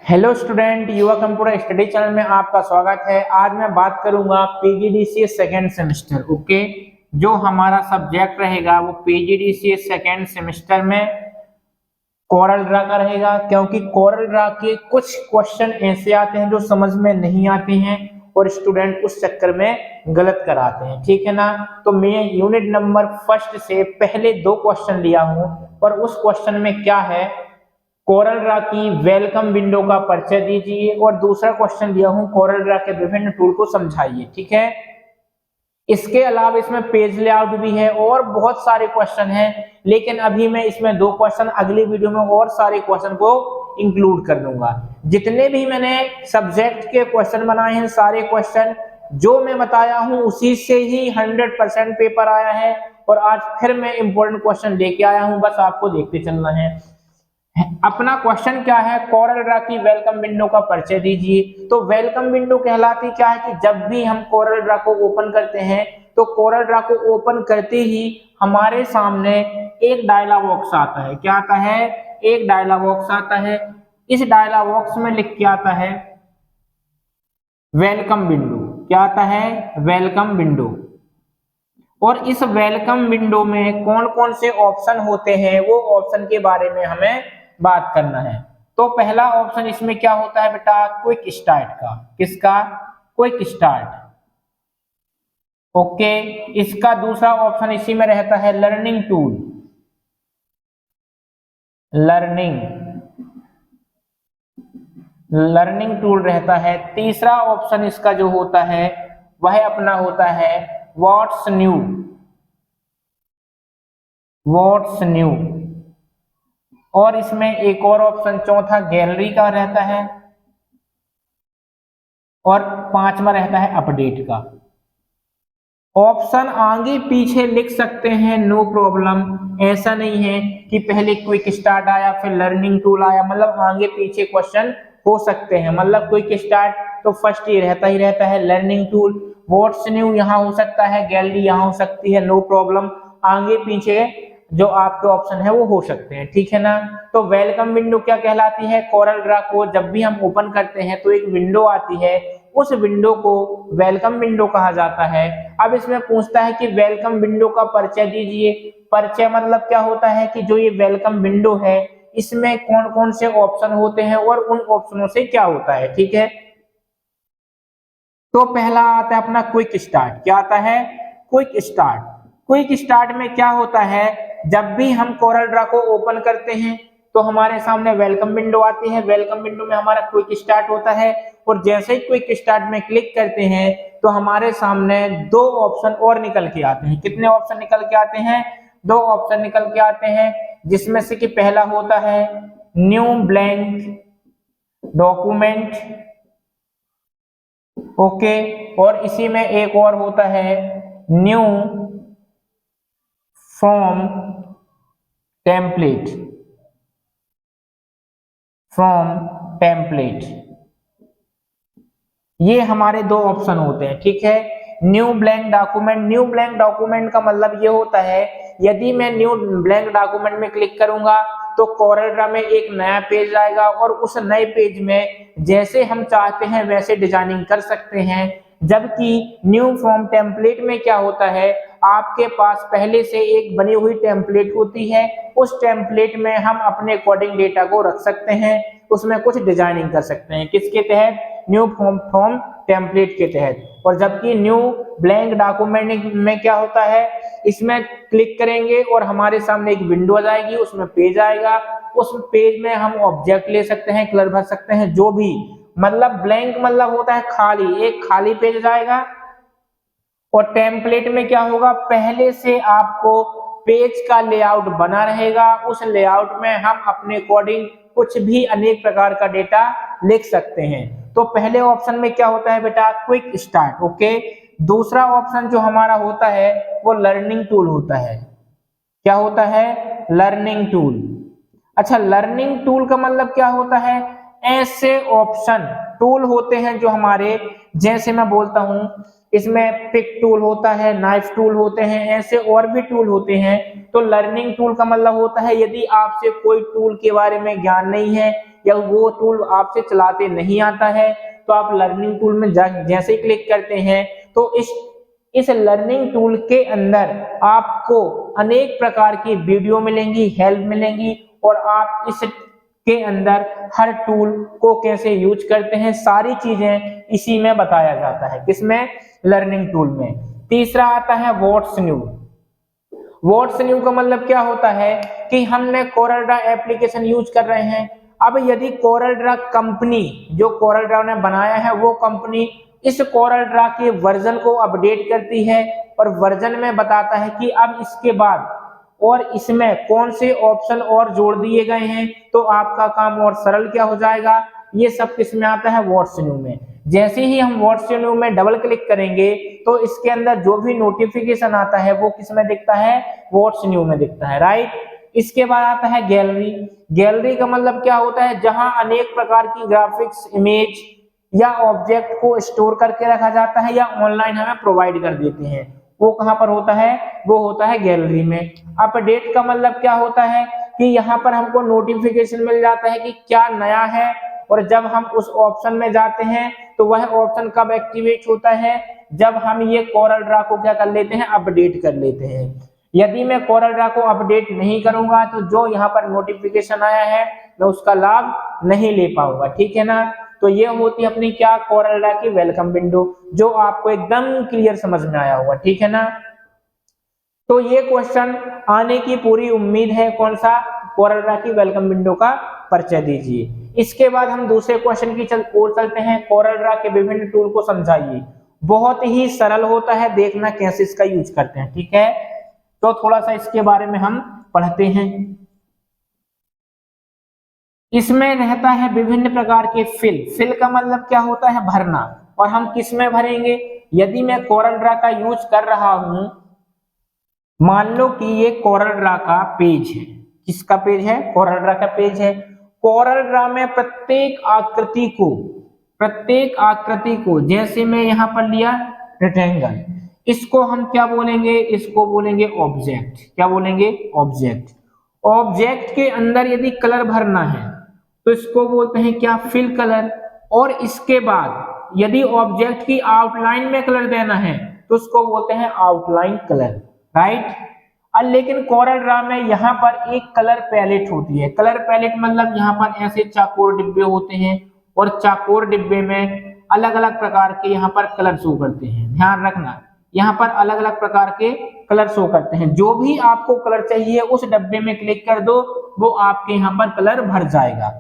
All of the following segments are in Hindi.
हेलो स्टूडेंट, युवा कंप्यूटर स्टडी चैनल में आपका स्वागत है। आज मैं बात करूंगा पीजीडीसीए सेकेंड सेमेस्टर। ओके, जो हमारा सब्जेक्ट रहेगा वो पीजीडीसीए सेकेंड सेमेस्टर में कोरल ड्रा का रहेगा, क्योंकि कोरल ड्रा के कुछ क्वेश्चन ऐसे आते हैं जो समझ में नहीं आते हैं और स्टूडेंट उस चक्कर में गलत कराते हैं। ठीक है ना। तो मैं यूनिट नंबर फर्स्ट से पहले 2 क्वेश्चन लिया हूं और उस क्वेश्चन में क्या है, कोरल ड्रा की वेलकम विंडो का परिचय दीजिए, और दूसरा क्वेश्चन लिया हूं कोरल ड्रा के विभिन्न टूल को समझाइए। ठीक है। इसके अलावा इसमें पेज लेआउट भी है और बहुत सारे क्वेश्चन हैं, लेकिन अभी मैं इसमें 2 क्वेश्चन, अगली वीडियो में और सारे क्वेश्चन को इंक्लूड कर दूंगा। जितने भी मैंने सब्जेक्ट के क्वेश्चन बनाए हैं, सारे क्वेश्चन जो मैं बताया हूं उसी से ही 100% पेपर आया है, और आज फिर मैं इंपॉर्टेंट क्वेश्चन लेके आया हूं, बस आपको देखते चलना है। अपना क्वेश्चन क्या है, कोरल ड्रा की वेलकम विंडो का परिचय दीजिए। तो वेलकम विंडो कहलाती क्या है कि जब भी हम कोरल ड्रा को ओपन करते हैं तो कोरल ड्रा को ओपन करते ही हमारे सामने एक डायलॉग बॉक्स आता है। क्या आता है? एक डायलॉग बॉक्स आता है। इस डायलॉग बॉक्स में लिख के आता है वेलकम विंडो। क्या आता है? Welcome window. और इस वेलकम विंडो में कौन कौन से ऑप्शन होते हैं, वो ऑप्शन के बारे में हमें बात करना है। तो पहला ऑप्शन इसमें क्या होता है बेटा? क्विक स्टार्ट का। किसका? Quick start. ओके। इसका दूसरा ऑप्शन इसी में रहता है लर्निंग टूल। लर्निंग टूल रहता है। तीसरा ऑप्शन इसका जो होता है वह अपना होता है व्हाट्स न्यू। और इसमें एक और ऑप्शन चौथा गैलरी का रहता है, और 5वां रहता है अपडेट का। ऑप्शन आगे पीछे लिख सकते हैं, नो प्रॉब्लम। ऐसा नहीं है कि पहले क्विक स्टार्ट आया फिर लर्निंग टूल आया, मतलब आगे पीछे क्वेश्चन हो सकते हैं। मतलब क्विक स्टार्ट तो फर्स्ट ही रहता है, लर्निंग टूल, व्हाट्स न्यू यहाँ हो सकता है, गैलरी यहाँ हो सकती है, नो प्रॉब्लम। आगे पीछे जो आपके ऑप्शन है वो हो सकते हैं। ठीक है ना। तो वेलकम विंडो क्या कहलाती है? कोरल ड्रा को जब भी हम ओपन करते हैं तो एक विंडो आती है, उस विंडो को वेलकम विंडो कहा जाता है। अब इसमें पूछता है कि वेलकम विंडो का परिचय दीजिए। परिचय मतलब क्या होता है कि जो ये वेलकम विंडो है इसमें कौन कौन से ऑप्शन होते हैं और उन ऑप्शनों से क्या होता है। ठीक है। तो पहला आता है अपना क्विक स्टार्ट। क्या आता है? Quick start. क्विक स्टार्ट में क्या होता है, जब भी हम कोरल ड्रा को ओपन करते हैं तो हमारे सामने वेलकम विंडो आती है। वेलकम विंडो में हमारा क्विक स्टार्ट होता है, और जैसे ही क्विक स्टार्ट में क्लिक करते हैं तो हमारे सामने 2 ऑप्शन और निकल के आते हैं। कितने ऑप्शन निकल के आते हैं? 2 ऑप्शन निकल के आते हैं, जिसमें से कि पहला होता है न्यू ब्लैंक डॉक्यूमेंट। ओके। और इसी में एक और होता है न्यू फ्रॉम टेम्पलेट। ये हमारे 2 ऑप्शन होते हैं। ठीक है। न्यू ब्लैंक डॉक्यूमेंट का मतलब ये होता है, यदि मैं न्यू ब्लैंक डॉक्यूमेंट में क्लिक करूंगा तो कोरल ड्रा में एक नया पेज आएगा, और उस नए पेज में जैसे हम चाहते हैं वैसे डिजाइनिंग कर सकते हैं। जबकि न्यू फ्रॉम टेम्पलेट में क्या होता है, आपके पास पहले से एक बनी हुई टेम्पलेट होती है, उस टेम्पलेट में हम अपने अकॉर्डिंग डेटा को रख सकते हैं, उसमें कुछ डिजाइनिंग कर सकते हैं। किसके तहत? न्यू फ्रॉम टेम्पलेट के तहत। और जबकि न्यू ब्लैंक डॉक्यूमेंट में क्या होता है, इसमें क्लिक करेंगे और हमारे सामने एक विंडो आ जाएगी, उसमें पेज आएगा, उस पेज में हम ऑब्जेक्ट ले सकते हैं, कलर भर सकते हैं, जो भी। मतलब ब्लैंक मतलब होता है खाली, एक खाली पेज आएगा। और टेम्पलेट में क्या होगा, पहले से आपको पेज का लेआउट बना रहेगा, उस लेआउट में हम अपने अकॉर्डिंग कुछ भी अनेक प्रकार का डेटा लिख सकते हैं। तो पहले ऑप्शन में क्या होता है बेटा? Quick start. ओके। दूसरा ऑप्शन जो हमारा होता है वो लर्निंग टूल होता है। क्या होता है? Learning tool. अच्छा, लर्निंग टूल का मतलब क्या होता है? ऐसे ऑप्शन टूल होते हैं जो हमारे, जैसे मैं बोलता हूं, इसमें पिक टूल होता है, नाइफ टूल होते हैं, ऐसे और भी टूल होते हैं। तो लर्निंग टूल का मतलब होता है, यदि आपसे कोई टूल के बारे में ज्ञान नहीं है या वो टूल आपसे चलाते नहीं आता है, तो आप लर्निंग टूल में जैसे ही क्लिक करते हैं तो इस लर्निंग टूल के अंदर आपको अनेक प्रकार की वीडियो मिलेंगी, हेल्प मिलेंगी, और आप इस के अंदर हर टूल को कैसे यूज करते हैं सारी चीजें इसी में बताया जाता है। किसमें? लर्निंग टूल में। तीसरा आता है व्हाट्स न्यू। व्हाट्स न्यू का मतलब क्या होता है कि हमने कोरल ड्रा एप्लीकेशन यूज कर रहे हैं। अब यदि कोरल ड्रा कंपनी, जो कोरल ड्रा ने बनाया है वो कंपनी इस कोरल ड्रा के वर्जन को अपडेट करती है और वर्जन में बताता है कि अब इसके बाद और इसमें कौन से ऑप्शन और जोड़ दिए गए हैं, तो आपका काम और सरल क्या हो जाएगा, ये सब किस में आता है? व्हाट्स न्यू में। जैसे ही हम व्हाट्स न्यू में डबल क्लिक करेंगे तो इसके अंदर जो भी नोटिफिकेशन आता है वो किस में दिखता है? व्हाट्स न्यू में दिखता है, राइट। इसके बाद आता है गैलरी। गैलरी का मतलब क्या होता है? जहां अनेक प्रकार की ग्राफिक्स, इमेज या ऑब्जेक्ट को स्टोर करके रखा जाता है या ऑनलाइन हमें प्रोवाइड कर देते हैं, वो कहां पर होता है? वो होता है गैलरी में। अपडेट का मतलब क्या होता है कि यहाँ पर हमको नोटिफिकेशन मिल जाता है कि क्या नया है, और जब हम उस ऑप्शन में जाते हैं तो वह ऑप्शन कब एक्टिवेट होता है? जब हम ये कोरल ड्रा को क्या कर लेते हैं? अपडेट कर लेते हैं। यदि मैं कोरल ड्रा को अपडेट नहीं करूंगा तो जो यहाँ पर नोटिफिकेशन आया है मैं उसका लाभ नहीं ले पाऊंगा, ठीक है ना। तो ये होती है अपनी क्या? कोरल ड्रा की वेलकम विंडो, जो आपको एकदम क्लियर समझ में आया होगा, ठीक है ना। तो ये क्वेश्चन आने की पूरी उम्मीद है। कौन सा? कोरल ड्रा की वेलकम विंडो का परिचय दीजिए। इसके बाद हम दूसरे क्वेश्चन की ओर चलते हैं। कोरल ड्रा के विभिन्न टूल को समझाइए। बहुत ही सरल होता है, देखना कैसे इसका यूज करते हैं, ठीक है। तो थोड़ा सा इसके बारे में हम पढ़ते हैं। इसमें रहता है विभिन्न प्रकार के फिल। फिल का मतलब क्या होता है? भरना। और हम किस में भरेंगे? यदि मैं कोरल ड्रा का यूज कर रहा हूं, मान लो कि ये कोरल ड्रा का पेज है। किसका पेज है? कोरल ड्रा का पेज है। कोरल ड्रा में प्रत्येक आकृति को जैसे मैं यहां पर लिया रेक्टेंगल, इसको हम क्या बोलेंगे? इसको बोलेंगे ऑब्जेक्ट। क्या बोलेंगे? ऑब्जेक्ट। ऑब्जेक्ट के अंदर यदि कलर भरना है तो इसको बोलते हैं क्या? Fill colour. और इसके बाद यदि ऑब्जेक्ट की आउटलाइन में कलर देना है तो उसको बोलते हैं आउटलाइन कलर, राइट। लेकिन कोरल ड्रा में यहाँ पर एक कलर पैलेट होती है। कलर पैलेट मतलब यहाँ पर ऐसे चाकोर डिब्बे होते हैं और चाकोर डिब्बे में अलग अलग प्रकार के यहाँ पर कलर शो करते हैं। ध्यान रखना, यहाँ पर अलग अलग प्रकार के कलर शो करते हैं। जो भी आपको कलर चाहिए उस डब्बे में क्लिक कर दो, वो आपके यहाँ पर कलर भर जाएगा।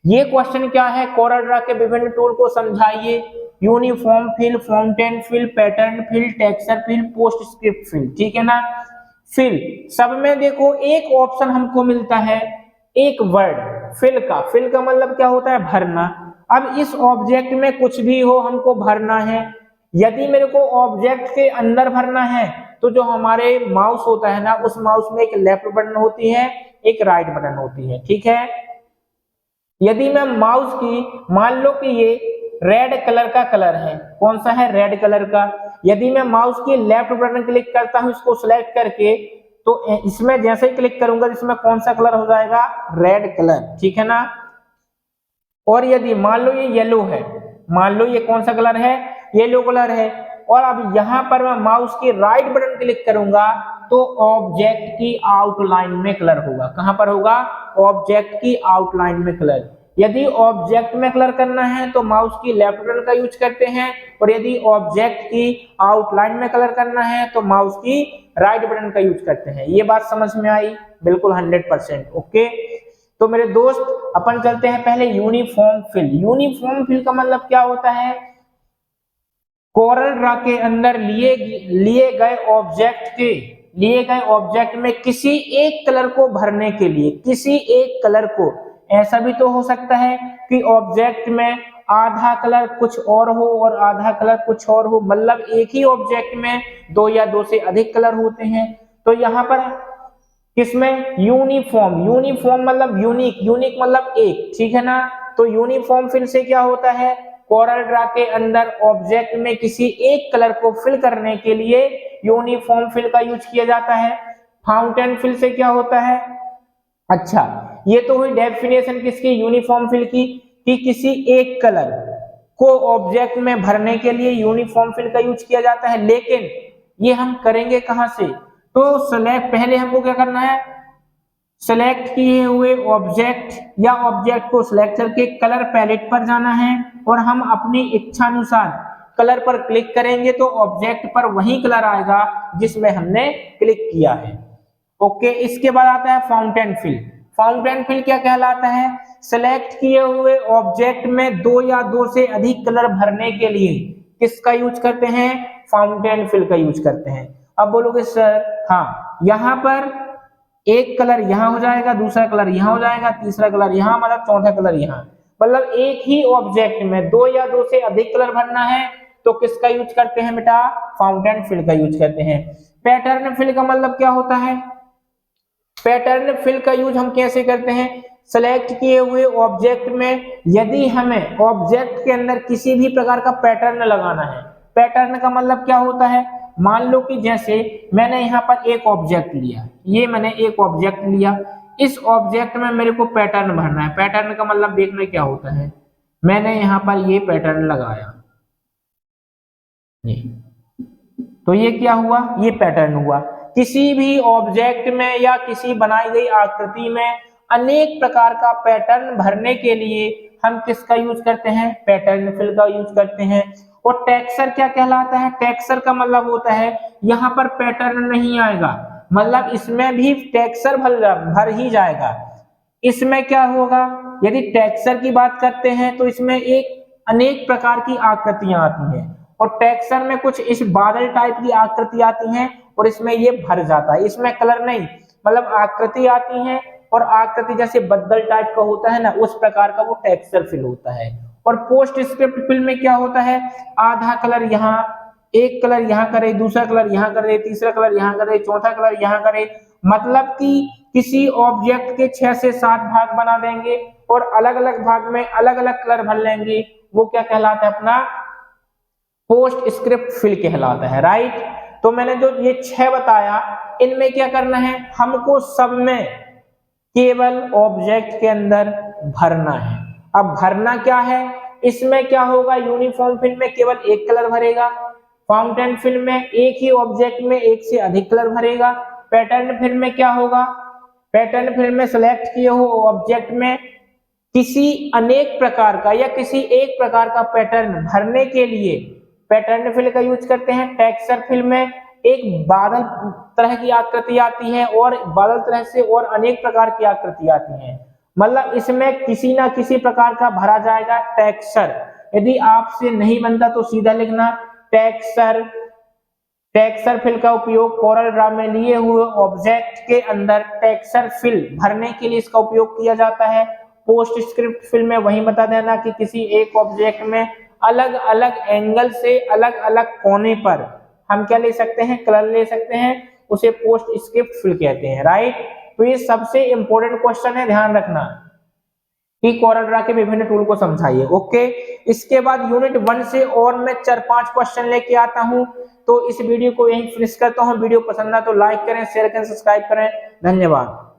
ये क्वेश्चन क्या है? कोरल ड्रा के विभिन्न टूल को समझाइए। Uniform fill, fountain fill, pattern fill, texture fill, postscript fill, ठीक है ना। फिल सब में देखो एक ऑप्शन हमको मिलता है, एक वर्ड फिल का। फिल का मतलब क्या होता है? भरना। अब इस ऑब्जेक्ट में कुछ भी हो हमको भरना है। यदि मेरे को ऑब्जेक्ट के अंदर भरना है तो जो हमारे माउस होता है ना, उस माउस में एक लेफ्ट बटन होती है, एक राइट बटन होती है, ठीक है। यदि मैं माउस की, मान लो कि ये रेड कलर का कलर है। कौन सा है? रेड कलर का। यदि मैं माउस की लेफ्ट बटन क्लिक करता हूं इसको सिलेक्ट करके, तो इसमें जैसे ही क्लिक करूंगा इसमें कौन सा कलर हो जाएगा? रेड कलर, ठीक है ना। और यदि मान लो ये येलो है, मान लो ये कौन सा कलर है? येलो कलर है। और अब यहां पर मैं माउस की राइट बटन क्लिक करूंगा तो ऑब्जेक्ट की आउटलाइन में कलर होगा। कहां पर होगा? ऑब्जेक्ट की आउटलाइन में कलर। यदि ऑब्जेक्ट में कलर करना है तो माउस की लेफ्ट बटन का यूज करते हैं, और यदि ऑब्जेक्ट की आउटलाइन में कलर करना है तो माउस की राइट बटन का यूज करते हैं। ये बात समझ में आई? बिल्कुल 100%। ओके, तो मेरे दोस्त अपन चलते हैं पहले यूनिफॉर्म फिल। यूनिफॉर्म फिल का मतलब क्या होता है? कोरल ड्रा के अंदर लिए गए ऑब्जेक्ट में किसी एक कलर को भरने के लिए, किसी एक कलर को, ऐसा भी तो हो सकता है कि ऑब्जेक्ट में आधा कलर कुछ और हो और आधा कलर कुछ और हो, मतलब एक ही ऑब्जेक्ट में दो या दो से अधिक कलर होते हैं। तो यहाँ पर किसमें? यूनिफॉर्म। यूनिफॉर्म मतलब यूनिक, यूनिक मतलब एक, ठीक है ना। तो यूनिफॉर्म फिल से क्या होता है? कोरल ड्रा के अंदर ऑब्जेक्ट में किसी एक कलर को फिल करने के लिए यूनिफॉर्म फिल का यूज किया जाता है। फाउंटेन फिल से क्या होता है? अच्छा, ये तो हुई डेफिनेशन किसकी, यूनिफॉर्म फिल की, कि किसी एक कलर को ऑब्जेक्ट में भरने के लिए यूनिफॉर्म फिल का यूज किया जाता है। लेकिन ये हम करेंगे कहां से, तो सेलेक्ट, पहले हमको क्या करना है, सेलेक्ट किए हुए ऑब्जेक्ट या ऑब्जेक्ट को सिलेक्ट करके कलर पैलेट पर जाना है और हम अपनी इच्छा अनुसार कलर पर क्लिक करेंगे तो ऑब्जेक्ट पर वही कलर आएगा जिसमें हमने क्लिक किया है। ओके, इसके बाद आता है फाउंटेन फिल। फाउंटेन फिल क्या कहलाता है, सेलेक्ट किए हुए ऑब्जेक्ट में दो या दो से अधिक कलर भरने के लिए किसका यूज करते हैं, फाउंटेन फिल का यूज करते हैं। अब बोलोगे सर हाँ, यहाँ पर एक कलर यहाँ हो जाएगा, दूसरा कलर यहाँ हो जाएगा, तीसरा कलर यहाँ, मतलब चौथा कलर यहाँ, मतलब एक ही ऑब्जेक्ट में दो या दो से अधिक कलर भरना है तो किसका यूज करते हैं बेटा, फाउंटेन फिल का यूज करते हैं। पैटर्न फिल का मतलब क्या होता है, पैटर्न फिल का यूज हम कैसे करते हैं, सेलेक्ट किए हुए ऑब्जेक्ट में यदि हमें ऑब्जेक्ट के अंदर किसी भी प्रकार का पैटर्न लगाना है। पैटर्न का मतलब क्या होता है, मान लो कि जैसे मैंने यहाँ पर एक ऑब्जेक्ट लिया, ये मैंने एक ऑब्जेक्ट लिया, इस ऑब्जेक्ट में मेरे को पैटर्न भरना है। पैटर्न का मतलब देखना क्या होता है, मैंने यहाँ पर ये पैटर्न लगाया, तो ये क्या हुआ, ये पैटर्न हुआ। किसी भी ऑब्जेक्ट में या किसी बनाई गई आकृति में अनेक प्रकार का पैटर्न भरने के लिए हम किसका यूज करते हैं, पैटर्न फिल का यूज करते हैं। और टेक्सचर क्या कहलाता है, टेक्सचर का मतलब होता है यहाँ पर पैटर्न नहीं आएगा, मतलब इसमें भी टेक्सचर भर ही जाएगा। इसमें क्या होगा, यदि टेक्सचर की बात करते हैं तो इसमें एक अनेक प्रकार की आकृतियां आती हैं और टेक्सचर में कुछ इस बादल टाइप की आकृति आती हैं और इसमें ये भर जाता है, इसमें कलर नहीं, मतलब आकृति आती है और आकृति जैसे बदल टाइप का होता है ना, उस प्रकार का वो टेक्सचर फिल होता है। और पोस्ट स्क्रिप्ट फिल में क्या होता है, आधा कलर यहाँ, एक कलर यहाँ करे, दूसरा कलर यहाँ करे, तीसरा कलर यहाँ करे, चौथा कलर यहाँ करे, मतलब कि किसी ऑब्जेक्ट के 6 से 7 भाग बना देंगे और अलग अलग भाग में अलग अलग कलर भर लेंगे, वो क्या कहलाता है अपना पोस्ट स्क्रिप्ट फिल कहलाता है, राइट। तो मैंने जो ये 6 बताया, इनमें क्या करना है, हमको सब में केवल ऑब्जेक्ट के अंदर भरना है। अब भरना क्या है, इसमें क्या होगा, यूनिफॉर्म फिल में केवल एक कलर भरेगा, फाउंटेन फिल में एक ही ऑब्जेक्ट में एक से अधिक कलर भरेगा, पैटर्न फिल में क्या होगा, पैटर्न फिल में सिलेक्ट किए हुए ऑब्जेक्ट में किसी अनेक प्रकार का या किसी एक प्रकार का पैटर्न भरने के लिए पैटर्न फिल का यूज करते हैं। टेक्सचर फिल में एक बादल तरह की आकृति आती है और बादल तरह से और अनेक प्रकार की आकृति आती हैं, मतलब इसमें किसी ना किसी प्रकार का भरा जाएगा टेक्सचर। यदि आपसे नहीं बनता तो सीधा लिखना टेक्सचर। टेक्सचर फिल का उपयोग कोरल ड्रा में लिए हुए ऑब्जेक्ट के अंदर टेक्सचर फिल भरने के लिए इसका उपयोग किया जाता है। पोस्ट स्क्रिप्ट फिल में वही बता देना कि किसी एक ऑब्जेक्ट में अलग अलग एंगल से अलग अलग कोने पर हम क्या ले सकते हैं, कलर ले सकते हैं, उसे पोस्ट स्क्रिप्ट फिल कहते हैं, राइट। तो ये सबसे इंपॉर्टेंट क्वेश्चन है, ध्यान रखना कि कोरल ड्रा के विभिन्न टूल को समझाइए। ओके, इसके बाद यूनिट 1 से और मैं 4-5 क्वेश्चन लेके आता हूं, तो इस वीडियो को यहीं फिनिश करता हूं। वीडियो पसंद आए तो लाइक करें, शेयर करें, सब्सक्राइब करें। धन्यवाद।